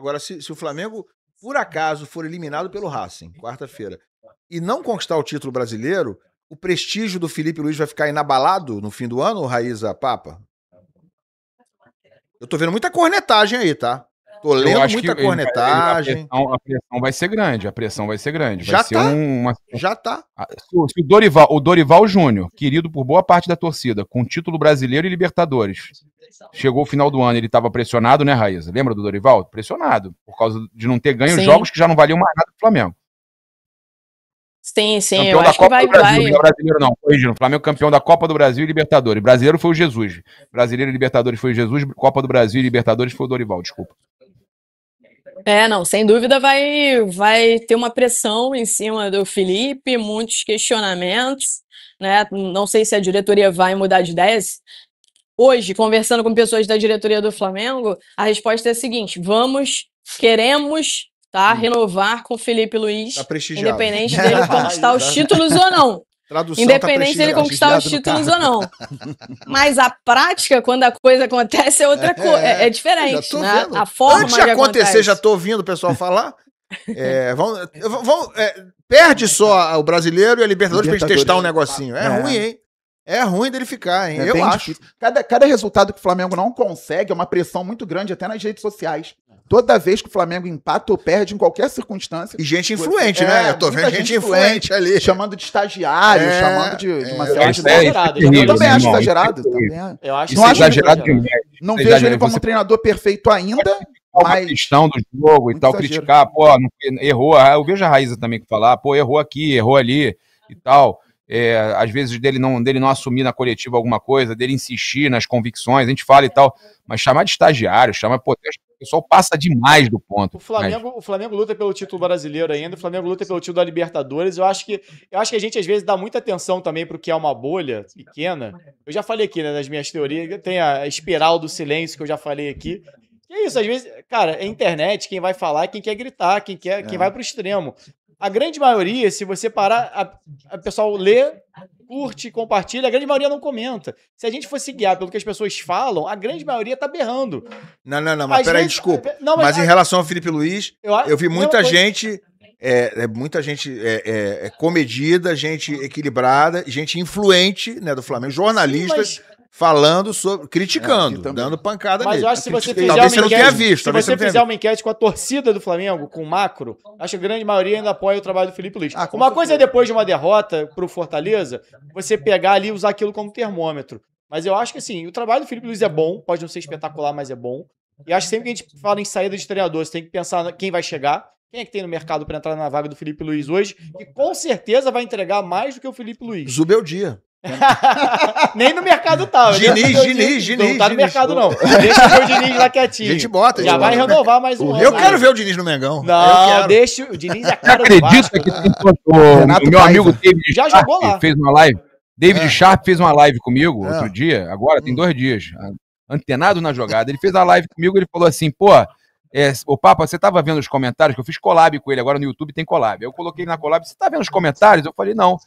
Agora, se o Flamengo, por acaso, for eliminado pelo Racing, quarta-feira, e não conquistar o título brasileiro, o prestígio do Felipe Luiz vai ficar inabalado no fim do ano, Raíza Papa? Eu tô vendo muita cornetagem aí, tá? Tô lendo muita cornetagem. A pressão vai ser grande, a pressão vai ser grande. Já vai ser tá, já tá. Se o Dorival Júnior, querido por boa parte da torcida, com título brasileiro e Libertadores, chegou o final do ano, ele estava pressionado, né, Raíza? Lembra do Dorival? Pressionado, por causa de não ter ganho jogos que já não valiam mais nada pro Flamengo. Sim, campeão eu da acho Copa que do Brasil, não é brasileiro não, corrigindo. Flamengo campeão da Copa do Brasil e Libertadores. Brasileiro foi o Jesus. Brasileiro e Libertadores foi o Jesus. Copa do Brasil e Libertadores foi o Dorival, desculpa. Não, sem dúvida vai ter uma pressão em cima do Felipe, muitos questionamentos, né? Não sei se a diretoria vai mudar de ideias. Hoje, conversando com pessoas da diretoria do Flamengo, a resposta é a seguinte: queremos renovar com o Felipe Luiz, independente dele conquistar os títulos ou não. Tradução independente dele conquistar os títulos ou não. Mas a prática, quando a coisa acontece, é outra coisa. É diferente, né? A forma Antes de acontecer, já tô ouvindo o pessoal falar. Perde só o brasileiro e a Libertadores pra gente testar um negocinho. É ruim, hein? É ruim dele ficar, hein? Eu acho. Difícil. Cada resultado que o Flamengo não consegue é uma pressão muito grande, até nas redes sociais. Toda vez que o Flamengo empata ou perde em qualquer circunstância. E gente influente, né? Eu tô vendo gente influente ali. Chamando de estagiário, chamando de uma série de exagerado. Eu também acho exagerado. Eu acho exagerado demais. Não vejo ele como um treinador perfeito ainda. Mas questão do jogo e tal, exagero. Criticar, pô, errou. Eu vejo a Raíza também que falar, pô, errou aqui, errou ali e tal. Às vezes dele não assumir na coletiva alguma coisa, dele insistir nas convicções, a gente fala e tal, mas chamar de estagiário, o pessoal passa demais do ponto. O Flamengo luta pelo título brasileiro ainda, o Flamengo luta pelo título da Libertadores. Eu acho que a gente às vezes dá muita atenção também pro que é uma bolha pequena. Eu já falei aqui, né, nas minhas teorias, tem a espiral do silêncio que eu já falei aqui. E é isso, às vezes, cara, é internet, quem vai falar é quem quer gritar, quem vai pro extremo. A grande maioria, se você parar, a pessoal lê, curte, compartilha, a grande maioria não comenta. Se a gente fosse guiar pelo que as pessoas falam, a grande maioria tá berrando. Não, mas peraí, desculpa. Mas em relação ao Felipe Luiz, eu vi muita gente... muita gente comedida, gente equilibrada, gente influente, né, do Flamengo, jornalistas... falando sobre, criticando, dando pancada nele. Mas eu acho que se você fizer talvez você não tenha visto. Se você fizer uma enquete com a torcida do Flamengo, com o macro, acho que a grande maioria ainda apoia o trabalho do Felipe Luiz. Uma coisa é depois de uma derrota pro Fortaleza, você pegar ali e usar aquilo como termômetro. Mas eu acho que assim, o trabalho do Felipe Luiz é bom, pode não ser espetacular, mas é bom. E acho que sempre que a gente fala em saída de treinador, você tem que pensar quem vai chegar. Quem é que tem no mercado para entrar na vaga do Felipe Luiz hoje? Que com certeza vai entregar mais do que o Felipe Luiz. Zubeldia. Nem no mercado tá. Diniz. Não tá no mercado, não. Deixa o Diniz lá quietinho. A gente bota. Já vai renovar mais um ano. Eu quero ver o Diniz no Mengão. Não, deixa o Diniz a cara do Vasco. Acredita que o meu amigo David já jogou lá. Fez uma live. David Sharp fez uma live comigo outro dia, agora tem 2 dias. Antenado na jogada. Ele fez a live comigo, ele falou assim, pô, ô Papa, você tava vendo os comentários, que eu fiz collab com ele, agora no YouTube tem collab. Eu coloquei na collab, você tá vendo os comentários? Eu falei, não.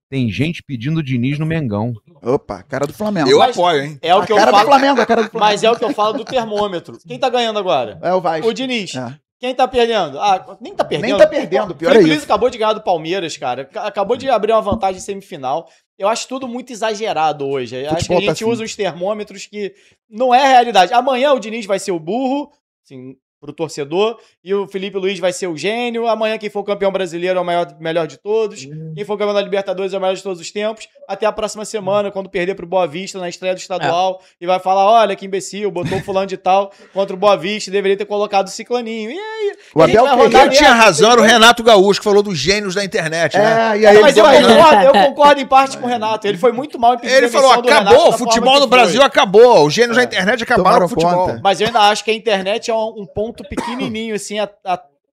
Tem gente pedindo o Diniz no Mengão. Opa, cara do Flamengo. Eu apoio, hein? É o que eu falo. Flamengo, a cara do Flamengo. Mas é o que eu falo do termômetro. Quem tá ganhando agora? É o Vasco. O Diniz. Quem tá perdendo? Nem tá perdendo. Nem tá perdendo, pior é isso. O Felipe Luiz acabou de ganhar do Palmeiras, cara. Acabou de abrir uma vantagem semifinal. Eu acho tudo muito exagerado hoje. Eu acho que a gente usa uns termômetros que não é a realidade. Amanhã o Diniz vai ser o burro, assim, pro torcedor, e o Felipe Luiz vai ser o gênio. Amanhã quem for campeão brasileiro é o melhor de todos. Quem for campeão da Libertadores é o melhor de todos os tempos. Até a próxima semana, quando perder pro Boa Vista na estreia do estadual, e vai falar, olha que imbecil, botou o fulano de tal contra o Boa Vista, deveria ter colocado o Ciclaninho. E aí? O Abel quem tinha razão era o Renato Gaúcho, que falou dos gênios da internet, né? E aí mas eu concordo em parte com o Renato. Ele foi muito mal em Ele falou, acabou, o futebol no Brasil acabou. Os gênios da internet acabaram com o futebol. Mas eu ainda acho que a internet é um ponto pequenininho, assim,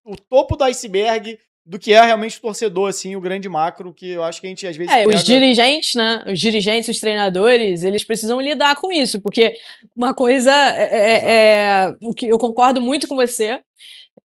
o topo do iceberg do que é realmente o torcedor, assim, o grande macro, que eu acho que a gente às vezes... Os dirigentes, né? Os dirigentes, os treinadores, eles precisam lidar com isso, porque uma coisa o que eu concordo muito com você,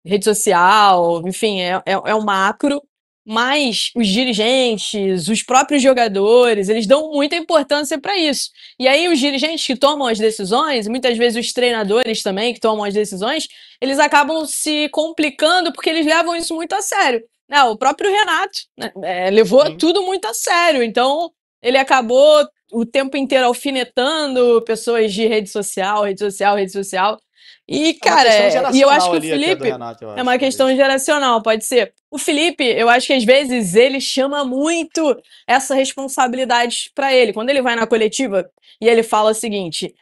rede social, enfim, é um macro, mas os dirigentes, os próprios jogadores, eles dão muita importância para isso. E aí os dirigentes que tomam as decisões, muitas vezes os treinadores também que tomam as decisões, eles acabam se complicando porque eles levam isso muito a sério. O próprio Renato, né, levou tudo muito a sério, então ele acabou o tempo inteiro alfinetando pessoas de rede social. E, cara, e eu acho que o Felipe é uma questão geracional, pode ser. O Felipe, eu acho que às vezes ele chama muito essa responsabilidade pra ele. Quando ele vai na coletiva e ele fala o seguinte,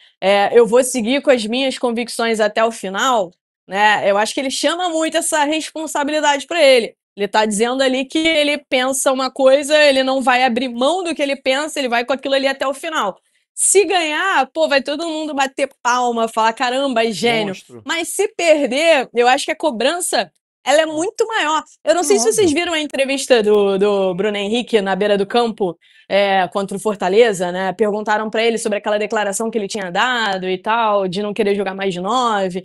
eu vou seguir com as minhas convicções até o final, né? Eu acho que ele chama muito essa responsabilidade pra ele. Ele tá dizendo ali que ele pensa uma coisa, ele não vai abrir mão do que ele pensa, ele vai com aquilo ali até o final. Se ganhar, pô, vai todo mundo bater palma, falar, caramba, é gênio. Monstro. Mas se perder, eu acho que a cobrança, ela é muito maior. Eu não sei se vocês viram a entrevista do Bruno Henrique na beira do campo contra o Fortaleza, né? Perguntaram pra ele sobre aquela declaração que ele tinha dado e tal, de não querer jogar mais de 9.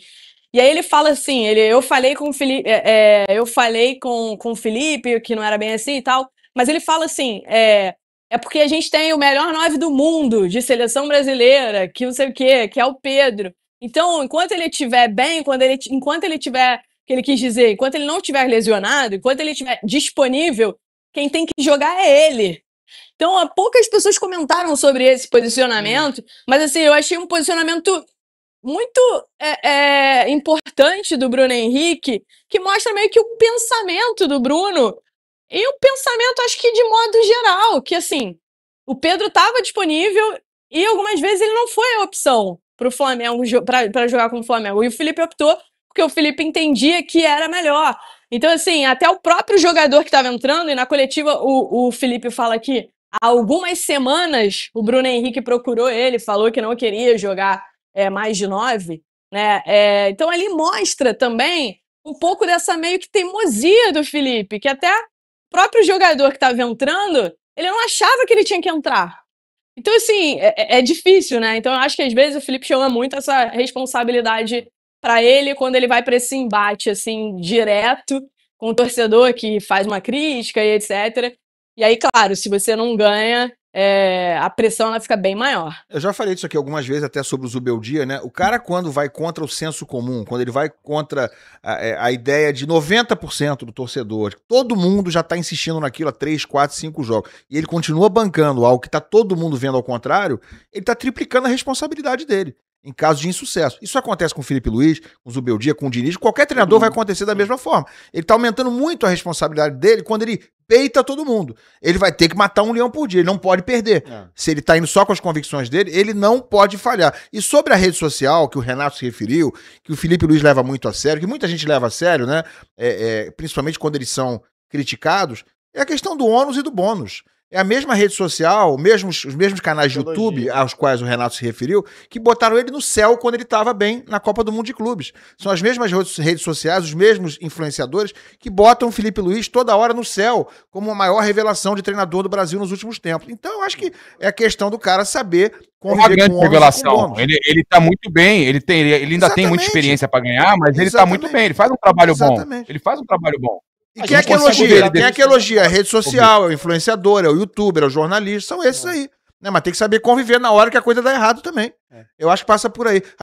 E aí ele fala assim, eu falei com o Felipe, com o Felipe, que não era bem assim e tal, mas ele fala assim, é porque a gente tem o melhor 9 do mundo de seleção brasileira, que não sei o quê, que é o Pedro. Então, enquanto ele estiver bem, enquanto ele tiver, que ele quis dizer, enquanto ele não estiver lesionado, enquanto ele estiver disponível, quem tem que jogar é ele. Então, poucas pessoas comentaram sobre esse posicionamento, mas assim, eu achei um posicionamento muito importante do Bruno Henrique, que mostra meio que o pensamento do Bruno e o pensamento, acho que de modo geral, que assim, o Pedro estava disponível e algumas vezes ele não foi a opção para o Flamengo, para jogar com o Flamengo. E o Felipe optou porque o Felipe entendia que era melhor. Então, assim, até o próprio jogador que estava entrando, e na coletiva o Felipe fala que há algumas semanas o Bruno Henrique procurou ele, falou que não queria jogar mais de 9, né? Então ali mostra também um pouco dessa meio que teimosia do Felipe, que até o próprio jogador que estava entrando, ele não achava que ele tinha que entrar. Então, assim, é difícil, né? Então eu acho que às vezes o Felipe chama muito essa responsabilidade para ele quando ele vai para esse embate, assim, direto com o torcedor que faz uma crítica e etc. E aí, claro, se você não ganha, a pressão ela fica bem maior. Eu já falei disso aqui algumas vezes, até sobre o Zubeldia, né? O cara, quando vai contra o senso comum, quando ele vai contra a ideia de 90% do torcedor, todo mundo já tá insistindo naquilo há 3, 4, 5 jogos, e ele continua bancando algo que tá todo mundo vendo ao contrário, ele tá triplicando a responsabilidade dele em caso de insucesso. Isso acontece com o Felipe Luiz, com o Zubeldia, com o Diniz, qualquer treinador vai acontecer da mesma forma. Ele tá aumentando muito a responsabilidade dele quando ele peita todo mundo. Ele vai ter que matar um leão por dia, ele não pode perder. Se ele tá indo só com as convicções dele, ele não pode falhar. E sobre a rede social, que o Renato se referiu, que o Felipe Luiz leva muito a sério, que muita gente leva a sério, né? Principalmente quando eles são criticados, é a questão do ônus e do bônus. É a mesma rede social, os mesmos canais de YouTube aos quais o Renato se referiu, que botaram ele no céu quando ele estava bem na Copa do Mundo de Clubes. São as mesmas redes sociais, os mesmos influenciadores que botam o Felipe Luiz toda hora no céu como a maior revelação de treinador do Brasil nos últimos tempos. Então eu acho que é a questão do cara saber conviver com revelação. Ele tá muito bem, ele ainda tem muita experiência para ganhar, mas ele tá muito bem, ele faz um trabalho bom. Ele faz um trabalho bom. E quem é que elogia? Quem é que elogia? A rede social, é o influenciador, é o youtuber, é o jornalista, são esses aí. Né? Mas tem que saber conviver na hora que a coisa dá errado também. Eu acho que passa por aí.